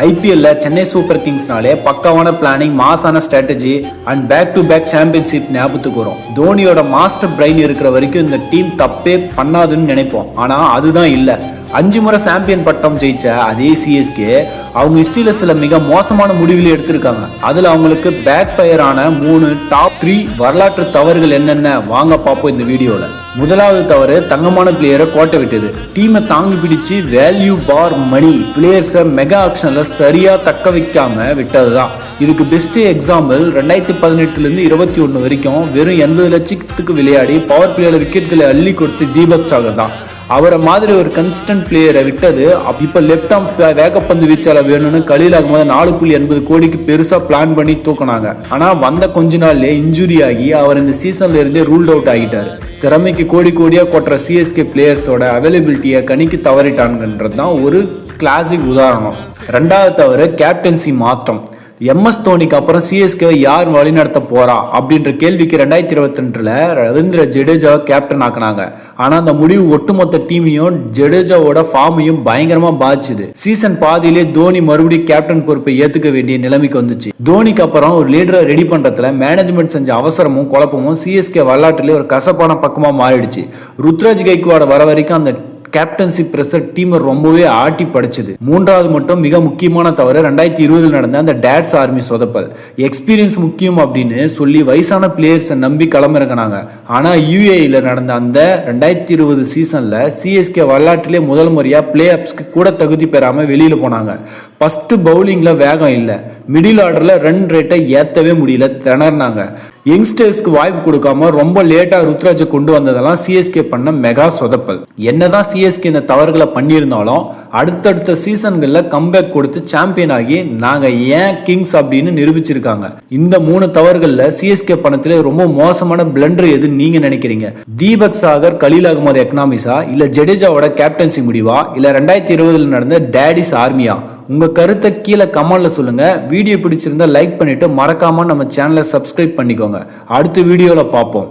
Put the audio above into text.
ஐபிஎல்ல சென்னை சூப்பர் கிங்ஸ்னாலே பக்காவான பிளானிங், மாசான strategy and back to back championship ஞாபகத்துக்கு வரும். தோனியோட மாஸ்டர் பிரெயின் இருக்கிற வரைக்கும் இந்த டீம் தப்பே பண்ணாதுன்னு நினைப்போம். ஆனா அதுதான் இல்லை. 5 முறை சாம்பியன் பட்டம் ஜெயிச்ச அதே சிஎஸ்கே அவங்க ஹிஸ்டரியில சில மிக மோசமான முடிவுகளை எடுத்திருக்காங்க. அதுல அவங்களுக்கு பேக் ஃபயர் ஆன 3 டாப் 3 வரலாற்று தவறுகள் என்னென்ன வாங்க பார்ப்போம் இந்த வீடியோல. முதலாவது தவறு, தங்கமான பிளேயரை கோட்டை விட்டது. டீமை தாங்கி பிடிச்சு வேல்யூ பார் மணி பிளேயர்ஸை மெகா ஆக்ஷன்ல சரியா தக்க வைக்காம விட்டதுதான். இதுக்கு பெஸ்ட் எக்ஸாம்பிள் 2018 21 வரைக்கும் வெறும் 80 லட்சத்துக்கு விளையாடி பவர் பிளேயர் விக்கெட்களை அள்ளி கொடுத்து தீபக் சாகர் தான். அவரை மாதிரி ஒரு கன்சிஸ்டன்ட் பிளேயரை விட்டது. இப்ப லெப்ட் ஆர்ம் வேகப்பந்து வீச்சாளர் வேணும்னு கலீல் அகமது 4.80 கோடிக்கு பெருசா பிளான் பண்ணி தூக்கினாங்க. ஆனா வந்த கொஞ்ச நாள்லயே இன்ஜுரி ஆகி அவர் இந்த சீசன்ல இருந்தே ரூல்ட் அவுட் ஆகிட்டாரு. திறமைக்கு கோடியா கொட்டுற சிஎஸ்கே பிளேயர்ஸோட அவைலபிலிட்டியை கணிக்க தவறிட்டான்றது தான் ஒரு கிளாசிக் உதாரணம். ரெண்டாவது தவறு, கேப்டன்சி மாற்றம். MS தோனிக்கு அப்புறம் சிஎஸ்கே யார் வழிநடத்த போறா அப்படின்ற கேள்விக்கு 2022 ரவீந்திர ஜடேஜாவை கேப்டன் ஆக்குனாங்க. ஆனா அந்த முடிவு ஒட்டுமொத்த டீமையும் ஜடேஜாவோட ஃபார்மையும் பயங்கரமா பாதிச்சுது. சீசன் பாதியிலே தோனி மறுபடியும் கேப்டன் பொறுப்பை ஏத்துக்க வேண்டிய நிலைமைக்கு வந்துச்சு. தோனிக்கு அப்புறம் ஒரு லீடரை ரெடி பண்றதுல மேனேஜ்மெண்ட் செஞ்ச அவசரமும் குழப்பமும் சிஎஸ்கே வரலாற்றிலே ஒரு கசப்பான பக்கமா மாறிடுச்சு. ருத்ராஜ் கைக்வாட் வர வரைக்கும் அந்த கேப்டன்சி பிரஷர் டீமை ரொம்பவே ஆட்டி படைச்சது. மூன்றாவது மட்டும் மிக முக்கியமான தவிர 2020 நடந்த அந்த டேட்ஸ் ஆர்மி சொதப்பல். எக்ஸ்பீரியன்ஸ் முக்கியம் அப்படின்னு சொல்லி வயசான பிளேயர்ஸை நம்பி களமிறங்கினாங்க. ஆனா யூஏஇல நடந்த அந்த 2020 சீசன்ல சிஎஸ்கே வரலாற்றிலே முதல் முறையா பிளே ஆப்ஸ்க்கு கூட தகுதி பெறாம வெளியில போனாங்க. ஃபர்ஸ்ட் பவுலிங்ல வேகம் இல்லை, மிடில் ஆர்டர்ல ரன் ரேட்டை ஏத்தவே முடியல, திணறினாங்க. யங்ஸ்டர்ஸ்க்கு வாய்ப்பு கொடுக்காம ரொம்ப லேட்டா ருத்ராஜை கொண்டு வந்ததெல்லாம் சிஎஸ்கே பண்ண மெகா சொதப்பல். என்னதான் சிஎஸ்கே இந்த தவறுகளை பண்ணியிருந்தாலும் அடுத்தடுத்த சீசன்கள்ல கம்பேக் கொடுத்து சாம்பியன் ஆகி நாங்க ஏன் கிங்ஸ் அப்படின்னு நிரூபிச்சிருக்காங்க. இந்த 3 தவறுகள்ல சிஎஸ்கே பணத்திலே ரொம்ப மோசமான பிளண்டர் எது நீங்க நினைக்கிறீங்க? தீபக் சாகர், கலீல் அகமது எக்கனாமிஸா, இல்ல ஜடேஜாவோட கேப்டன்சி முடிவா, இல்ல 2020 நடந்த டேடிஸ் ஆர்மியா? உங்க கருத்தை கீழே கமெண்ட்ல சொல்லுங்க. வீடியோ பிடிச்சிருந்தா லைக் பண்ணிட்டு மறக்காம நம்ம சேனலை சப்ஸ்கிரைப் பண்ணிக்கோங்க. அடுத்த வீடியோல பார்ப்போம்.